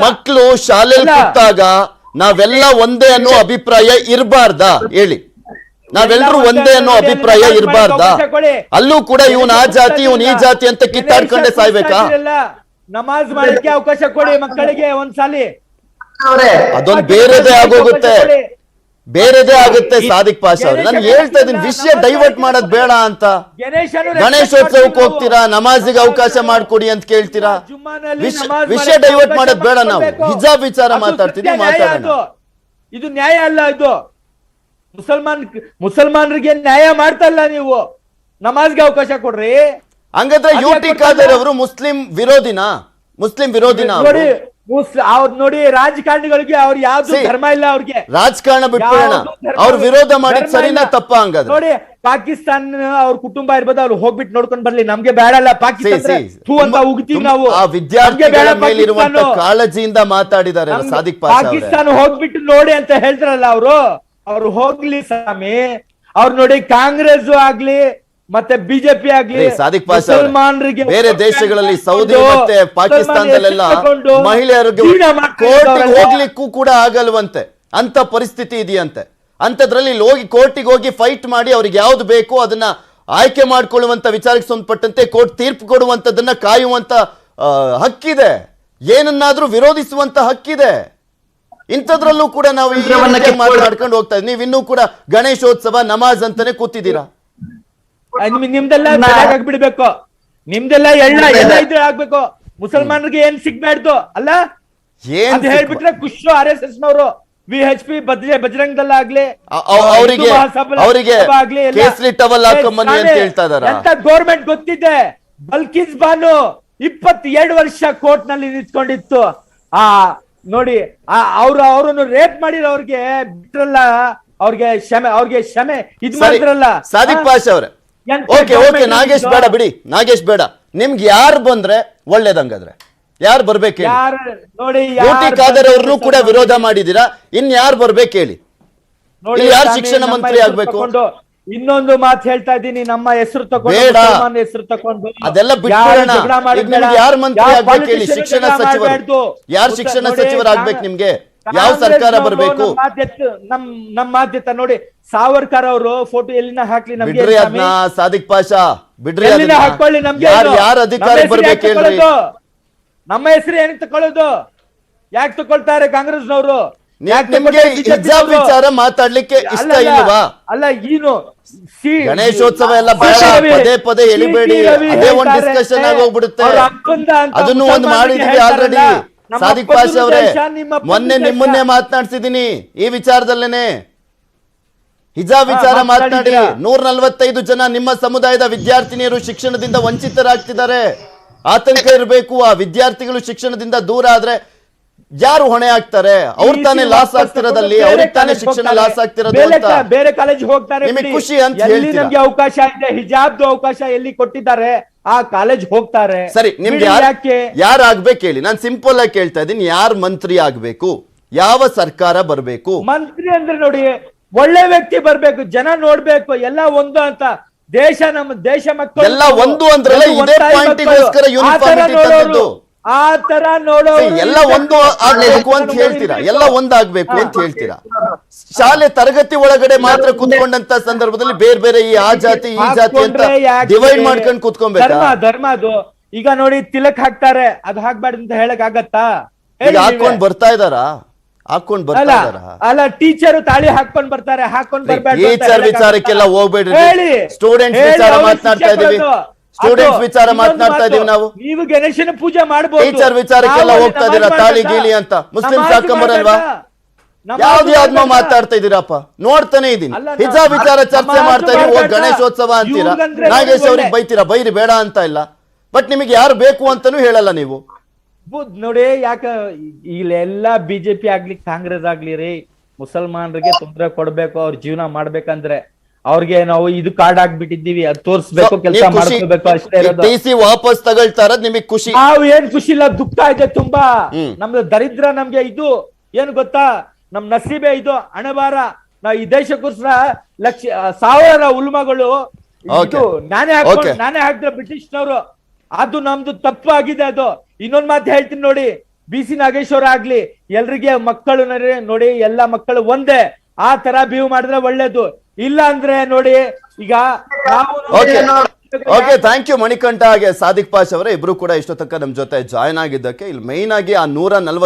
ಮಕ್ಕಳು ಶಾಲೆಯಲ್ಲಿ ಕೂತಾಗ ನಾವೆಲ್ಲ ಒಂದೇ ಅನ್ನೋ ಅಭಿಪ್ರಾಯ ಇರಬಾರ್ದಾ ಹೇಳಿ? ನಾವೆಲ್ಲರೂ ಒಂದೇ ಅನ್ನೋ ಅಭಿಪ್ರಾಯ ಇರಬಾರ್ದಾ? ಅಲ್ಲೂ ಕೂಡ ಇವನ್ ಆ ಜಾತಿ ಇವನ್ ಈ ಜಾತಿ ಅಂತ ಕಿತ್ತಾಡ್ಕೊಂಡೆ ಸಾಯ್ಬೇಕಾ? ನಮಾಜ್ ಮಾಡಕ್ಕೆ ಅವಕಾಶ ಕೊಡಿ ಮಕ್ಕಳಿಗೆ ಒಂದ್ಸಾಲಿ. ಅದೊಂದು ಬೇರೆದೇ ಆಗೋಗುತ್ತೆ, ಬೇರೆದೇ ಆಗುತ್ತೆ. ಸಾದಿಕ್ ಪಾಷಾ ಅವ್ರೆ, ನಾನು ಹೇಳ್ತಾ ಇದೀನಿ, ವಿಷಯ ಡೈವರ್ಟ್ ಮಾಡೋದ್ ಬೇಡ ಅಂತ. ಗಣೇಶೋತ್ಸವಕ್ಕೆ ಹೋಗ್ತೀರಾ, ನಮಾಜಿಗೆ ಅವಕಾಶ ಮಾಡ್ಕೊಡಿ ಅಂತ ಕೇಳ್ತೀರಾ. ವಿಷಯ ಡೈವರ್ಟ್ ಮಾಡೋದ್ ಬೇಡ. ನಾವು ಹಿಜಾಬ್ ವಿಚಾರ ಮಾತಾಡ್ತಿದ್ವಿ, ಮಾತಾಡೋಣ. ಇದು ನ್ಯಾಯ ಅಲ್ಲ. ಇದು ಮುಸಲ್ಮಾನರಿಗೆ ನ್ಯಾಯ ಮಾಡ್ತಲ್ಲ ನೀವು. ನಮಾಜ್ಗೆ ಅವಕಾಶ ಕೊಡ್ರಿ. ಹಂಗಂದ್ರೆ ಯುಟಿ ಖಾದರ್ ಅವರು ಮುಸ್ಲಿಂ ವಿರೋಧಿನಾ? ಮುಸ್ಲಿಂ ವಿರೋಧಿನಾ? ನೋಡಿ ನೋಡಿ, ರಾಜಕಾರಣಿಗಳಿಗೆ ಅವ್ರು ಯಾವ್ದು ಧರ್ಮ ಇಲ್ಲ. ಅವ್ರಿಗೆ ರಾಜಕಾರಣ ಬಿಟ್ಬಿಡೋಣ, ಅವ್ರ ವಿರೋಧ ಮಾಡಿದ್ ಸರಿನಾ ತಪ್ಪ? ಹಂಗಾದ್ರೆ ನೋಡಿ, ಪಾಕಿಸ್ತಾನ ಅವ್ರ ಕುಟುಂಬ ಇರ್ಬೋದು, ಅವ್ರು ಹೋಗ್ಬಿಟ್ಟು ನೋಡ್ಕೊಂಡ್ ಬರ್ಲಿ, ನಮ್ಗೆ ಬೇಡಲ್ಲ ಪಾಕಿಸ್ತಾನ ಅಂತ ಉಗ್ತೀವಿ ನಾವು. ಆ ವಿದ್ಯಾರ್ಥಿಗಳ ಮೇಲಿರುವಂತ ಕಾಳಜಿಯಿಂದ ಮಾತಾಡಿದ್ದಾರೆ ಸಾದಿಕ್ ಪಾಷಾ ಅವರೇ. ಪಾಕಿಸ್ತಾನ ಹೋಗ್ಬಿಟ್ಟು ನೋಡಿ ಅಂತ ಹೇಳ್ತಾರಲ್ಲ ಅವ್ರು ಹೋಗ್ಲಿ ಸ್ವಾಮಿ. ಅವ್ರು ನೋಡಿ, ಕಾಂಗ್ರೆಸ್ ಆಗ್ಲಿ ಮತ್ತೆ ಬಿಜೆಪಿ ಆಗ್ಲಿ, ಸಾದಿಕ್ ಪಾಷಾ ಬೇರೆ ದೇಶಗಳಲ್ಲಿ ಸೌದಿ ಮತ್ತೆ ಪಾಕಿಸ್ತಾನದಲ್ಲೆಲ್ಲ ಮಹಿಳೆಯರಿಗೆ ಕೋರ್ಟಿಗೆ ಹೋಗ್ಲಿಕ್ಕೂ ಕೂಡ ಆಗಲ್ವಂತೆ, ಅಂತ ಪರಿಸ್ಥಿತಿ ಇದೆಯಂತೆ. ಅಂತದ್ರಲ್ಲಿ ಹೋಗಿ ಕೋರ್ಟಿಗೆ ಹೋಗಿ ಫೈಟ್ ಮಾಡಿ ಅವ್ರಿಗೆ ಯಾವ್ದು ಬೇಕು ಅದನ್ನ ಆಯ್ಕೆ ಮಾಡ್ಕೊಳ್ಳುವಂತ ವಿಚಾರಕ್ಕೆ ಸಂಬಂಧಪಟ್ಟಂತೆ ಕೋರ್ಟ್ ತೀರ್ಪು ಕೊಡುವಂತದನ್ನ ಕಾಯುವಂತ ಹಕ್ಕಿದೆ, ಏನನ್ನಾದ್ರೂ ವಿರೋಧಿಸುವಂತ ಹಕ್ಕಿದೆ. ಇಂಥದ್ರಲ್ಲೂ ಕೂಡ ನಾವು ಮಾತಾಡ್ಕೊಂಡು ಹೋಗ್ತಾ ಇದ್ದೀವಿ. ನೀವು ಇನ್ನೂ ಕೂಡ ಗಣೇಶೋತ್ಸವ ನಮಾಜ್ ಅಂತಾನೆ ಕೂತಿದ್ದೀರಾ. ನಿಮ್ದೆಲ್ಲ ಆಗ್ಬಿಡ್ಬೇಕು, ನಿಮ್ದೆಲ್ಲ ಎಲ್ಲ ಇದ್ರೆ ಆಗ್ಬೇಕು. ಮುಸಲ್ಮಾನರಿಗೆ ಏನ್ ಸಿಗ್ಬಾರ್ದು ಅಲ್ಲ ಅಂತ ಹೇಳ್ಬಿಟ್ರೆ ಖುಷಿ. RSS ನವರು VHP ಬಜರಂಗದಲ್ಲಾಗ್ಲಿ ಅವರಿಗೆ ಕೇಸರಿ ಟವಲ್ ಹಾಕೊಂಬನ್ನಿ ಅಂತ ಹೇಳ್ತಾ ಇದಾರೆ. ಎಂತ ಗೌರ್ಮೆಂಟ್ ಗೊತ್ತಿದೆ. ಬಲ್ಕಿಸ್ ಬಾನು 22 ವರ್ಷ ಕೋರ್ಟ್ ನಲ್ಲಿ ನಿಂತ್ಕೊಂಡಿತ್ತು. ನೋಡಿ, ಅವ್ರನ್ನು ರೇಪ್ ಮಾಡಿರೋ ಅವ್ರಿಗೆ ಬಿಟ್ರಲ್ಲ, ಅವ್ರಿಗೆ ಕ್ಷಮೆ ಇದ್ ಮಾಡಿದ್ರಲ್ಲ. ಸಾದಿಕ್ ಪಾಷಾ ಅವ್ರೆ, ಓಕೆ ನಾಗೇಶ್ ಬೇಡ ಬಿಡಿ, ನಾಗೇಶ್ ಬೇಡ. ನಿಮ್ಗೆ ಯಾರು ಬಂದ್ರೆ ಒಳ್ಳೇದಂಗಾದ್ರೆ ಯಾರು ಬರ್ಬೇಕು? ಯುಟಿ ಖಾದರ್ ಅವ್ರನ್ನು ಕೂಡ ವಿರೋಧ ಮಾಡಿದೀರಾ, ಇನ್ ಯಾರು ಬರ್ಬೇಕು ಹೇಳಿ? ಯಾರು ಶಿಕ್ಷಣ ಮಂತ್ರಿ ಆಗ್ಬೇಕು? ಇನ್ನೊಂದು ಮಾತು ಹೇಳ್ತಾ ಇದ್ದೀನಿ, ನಮ್ಮ ಹೆಸರು ತಗೊಂಡು ಹೆಸರು ತಗೊಂಡು ಅದೆಲ್ಲ ಬಿಟ್ಬಿಡೋಣ. ಯಾರು ಮಂತ್ರಿ ಆಗ್ಬೇಕು ಹೇಳಿ? ಶಿಕ್ಷಣ ಸಚಿವರು ಯಾರು ಶಿಕ್ಷಣ ಸಚಿವರಾಗ್ಬೇಕು ನಿಮ್ಗೆ? ಯಾವ ಸರ್ಕಾರ ಬರ್ಬೇಕು? ನಮ್ಮ ಮಾಧ್ಯತ ನೋಡಿ, ಸಾವರ್ಕರ್ ಅವರು ಫೋಟೋ ಎಲ್ಲಿನ ಹಾಕ್ಲಿ ನಮ್ಗೆ. ಬಿಡ್ರಿ ಅದನ್ನ ಸಾದಿಕ್ ಪಾಷಾ, ಬಿಡ್ರಿ ಹಾಕೊಳ್ಳಿ. ನಮ್ಗೆ ಯಾರು ಅಧಿಕಾರ ಬರ್ಬೇಕು ಹೇಳ್ರಿ? ನಮ್ಮ ಹೆಸರು ಏನಕ್ಕೆ ತಕೊಳ್ಳೋದು? ಯಾಕೆ ತಕೊಳ್ತಾರೆ ಕಾಂಗ್ರೆಸ್ನವರು? ನಿಮ್ಗೆ ಹಿಜಾಬ್ ವಿಚಾರ ಮಾತಾಡ್ಲಿಕ್ಕೆ ಇಷ್ಟ ಇಲ್ವಾ? ಅಲ್ಲ, ಏನು ಗಣೇಶೋತ್ಸವ ಎಲ್ಲ ಪದೇ ಪದೇ ಎಳಿಬೇಡಿ, ಅದೇ ಒಂದು ಡಿಸ್ಕಷನ್ ಆಗಿ ಹೋಗ್ಬಿಡುತ್ತೆ. ಅದನ್ನು ಒಂದು ಮಾಡಿದೀವಿ ಆಲ್ರೆಡಿ. ಸಾದಿಕ್ ಪಾಷಾ ಅವರೇ, ಮೊನ್ನೆ ನಿಮ್ಮನ್ನೇ ಮಾತನಾಡ್ಸಿದೀನಿ ಈ ವಿಚಾರದಲ್ಲೇನೆ. ಹಿಜಾಬ್ ವಿಚಾರ ಮಾತನಾಡಿ 145 ಜನ ನಿಮ್ಮ ಸಮುದಾಯದ ವಿದ್ಯಾರ್ಥಿನಿಯರು ಶಿಕ್ಷಣದಿಂದ ವಂಚಿತರಾಗ್ತಿದ್ದಾರೆ. ಆತಂಕ ಇರಬೇಕು. ಆ ವಿದ್ಯಾರ್ಥಿಗಳು ಶಿಕ್ಷಣದಿಂದ ದೂರ ಆದ್ರೆ ಯಾರು ಹೊಣೆ ಆಗ್ತಾರೆ? ಅವ್ರು ತಾನೇ ಲಾಸ್ ಆಗ್ತಿರೋದಲ್ಲಿ, ಅವ್ರಿಗೆ ತಾನೇ ಶಿಕ್ಷಣ ಲಾಸ್ ಆಗ್ತಿರೋದು ಅಂತ. ಬೇರೆ ಕಾಲೇಜ್ ಹೋಗ್ತಾರೆ, ನಿಮಗೆ ಖುಷಿ ಅಂತ ಎಲ್ಲಿ ನಮ್ಗೆ ಅವಕಾಶ ಇದೆ, ಹಿಜಾಬ್ದು ಅವಕಾಶ ಎಲ್ಲಿ ಕೊಟ್ಟಿದ್ದಾರೆ ಆ ಕಾಲೇಜ್ ಹೋಗ್ತಾರೆ. ಸರಿ, ನಿಮ್ಗೆ ಯಾರು ಆಗ್ಬೇಕು ಹೇಳಿ? ನಾನು ಸಿಂಪಲ್ ಆಗಿ ಕೇಳ್ತಾ ಇದ್ದೀನಿ, ಯಾರು ಮಂತ್ರಿ ಆಗ್ಬೇಕು? ಯಾವ ಸರ್ಕಾರ ಬರ್ಬೇಕು? ಮಂತ್ರಿ ಅಂದ್ರೆ ನೋಡಿ, ಒಳ್ಳೆ ವ್ಯಕ್ತಿ ಬರ್ಬೇಕು, ಜನ ನೋಡ್ಬೇಕು, ಎಲ್ಲ ಒಂದು ಅಂತ. ದೇಶ ನಮ್ಮ ದೇಶ ಮಕ್ಕಳು ಎಲ್ಲ ಒಂದು ಅಂದ್ರಲ್ಲ, ಇದೇ ಪಾಯಿಂಟಿಗೋಸ್ಕರ ಯೂನಿಫಾರ್ಮಿಟಿ ತಂದದ್ದು. ಆ ತರ ನೋಡೋ ಎಲ್ಲ ಒಂದು ಆಗ್ಬೇಕು ಅಂತ ಹೇಳ್ತೀರಾ, ಎಲ್ಲ ಒಂದಾಗ್ಬೇಕು ಅಂತ ಹೇಳ್ತೀರಾ. ಶಾಲೆ ತರಗತಿ ಒಳಗಡೆ ಮಾತ್ರ ಕುತ್ಕೊಂಡಂತ ಸಂದರ್ಭದಲ್ಲಿ ಬೇರೆ ಬೇರೆ ಆ ಜಾತಿ ಈ ಜಾತಿ ಅಂತ ಡಿವೈಡ್ ಮಾಡ್ಕೊಂಡು ಕುತ್ಕೊಬೇಕು. ಧರ್ಮ ಅದು. ಈಗ ನೋಡಿ, ತಿಲಕ್ ಹಾಕ್ತಾರೆ, ಅದು ಹಾಕ್ಬಾರ್ದು ಅಂತ ಹೇಳಕ್ ಆಗತ್ತಾ? ಹಾಕೊಂಡ್ ಬರ್ತಾ ಇದಾರಾ? ಹಾಕೊಂಡ್ ಬರ್ತಾ ಇದಾರ? ಅಲ್ಲ, ಟೀಚರ್ ತಾಳಿ ಹಾಕೊಂಡ್ ಬರ್ತಾರೆ, ಹಾಕೊಂಡ್ ಬರ್ಬೇಡ. ಟೀಚರ್ ವಿಚಾರಕ್ಕೆಲ್ಲ ಹೋಗ್ಬೇಡ್ರಿ, ಸ್ಟೂಡೆಂಟ್ಸ್ ವಿಚಾರ ಮಾತನಾಡ್ತಾ ಇದೀವಿ. ಸ್ಟೂಡೆಂಟ್ಸ್ ಅದು ವಿಚಾರ ಇನ್ನೊಂದು ಮಾತನಾಡ್ತಾ ಮಾತು, ಇದೀವಿ ನಾವು. ನೀವು ಗಣೇಶನ ಪೂಜೆ ಮಾಡಬಹುದು, ಟೀಚರ್ ವಿಚಾರಕ್ಕೆಲ್ಲ ಹೋಗ್ತಾ ಇದೀರಾ ತಾಳಿ ಗೀಲಿ ಅಂತ. ಮುಸ್ಲಿಮ್ಸ್ ಹಾಕೊಂಬರಲ್ವಾ? ಯಾವ್ದು ಮಾತಾಡ್ತಾ ಇದೀರಪ್ಪ, ನೋಡ್ತಾನೆ ಇದೀನಿ. ಅಲ್ಲ, ಹಿಜಾಬ್ ವಿಚಾರ ಚರ್ಚೆ ನಮ್ಮ ಮಾಡ್ತಾ ಇದೀವಿ, ಮಾತು ಗಣೇಶೋತ್ಸವ ಅಂತೀರಾ, ಇವ್ರಿಗಂದ್ರೆ ನಾಗೇಶ್ ಅವ್ರಿಗೆ ಒಳ್ಳೆ. ಬೈತೀರಾ, ಬೈರಿ ಬೇಡ ಅಂತ ಇಲ್ಲ, ಬಟ್ ನಿಮಗೆ ಯಾರು ಬೇಕು ಅಂತಾನೂ ಹೇಳಲ್ಲ ನೀವು. ನೋಡಿ ಯಾಕ ಇಲ್ಲೆಲ್ಲಾ ಬಿಜೆಪಿ ಆಗ್ಲಿ ಕಾಂಗ್ರೆಸ್ ಆಗ್ಲಿ ರೀ, ಮುಸಲ್ಮಾನರಿಗೆ ತೊಂದರೆ ಕೊಡ್ಬೇಕು, ಅವ್ರ ಜೀವನ ಮಾಡ್ಬೇಕಂದ್ರೆ ಅವ್ರಿಗೆ ನಾವು ಇದು ಕಾರ್ಡ್ ಹಾಕ್ಬಿಟ್ಟಿದ್ದೀವಿ, ಅದು ತೋರ್ಸ್ಬೇಕು, ಕೆಲಸ ಮಾಡ್ಕೋಬೇಕು ಅಷ್ಟೇ ಇರೋದು. ಟಿಸಿ ವಾಪಸ್ ತಗೊಳ್ತಾ ಇರೋದು ನಿಮಗೆ ಖುಷಿ? ನಾವು ಏನ್ ಖುಷಿ ಇಲ್ಲ, ದುಃಖ ಇದೆ ತುಂಬಾ. ನಮ್ದು ದರಿದ್ರ, ನಮ್ಗೆ ಇದು ಏನ್ ಗೊತ್ತಾ, ನಮ್ ನಸೀಬೆ ಇದು, ಹಣೆಬಾರ. ನಾವು ಈ ದೇಶಕ್ಕೋಸ್ಕರ ಸಾವಿರ ಉಲ್ಮಗಳು ಇದು ನಾನೇ ಹಾಕಿದ್ರೆ ಬ್ರಿಟಿಷ್ನವರು, ಅದು ನಮ್ದು ತಪ್ಪು ಆಗಿದೆ ಅದು. ಇನ್ನೊಂದ್ ಮಾತು ಹೇಳ್ತೀನಿ ನೋಡಿ, BC ನಾಗೇಶ್ವರ ಆಗ್ಲಿ, ಎಲ್ರಿಗೆ ಮಕ್ಕಳು ನೋಡಿ, ಎಲ್ಲಾ ಮಕ್ಕಳು ಒಂದೇ, ಆ ತರ ಬಿಹೇವ್ ಮಾಡಿದ್ರೆ ಒಳ್ಳೇದು. ಇಲ್ಲ ಅಂದ್ರೆ ನೋಡಿ ಈಗ ಓಕೆ, ಥ್ಯಾಂಕ್ ಯು ಮಣಿಕಂಠ ಹಾಗೆ ಸಾದಿಕ್ ಪಾಷ್ ಅವರೇ, ಇಬ್ರು ಕೂಡ ಇಷ್ಟೋ ತನಕ ನಮ್ ಜೊತೆ ಜಾಯ್ನ್ ಆಗಿದ್ದಕ್ಕೆ. ಇಲ್ಲಿ ಮೈನ್ ಆಗಿ ಆ 140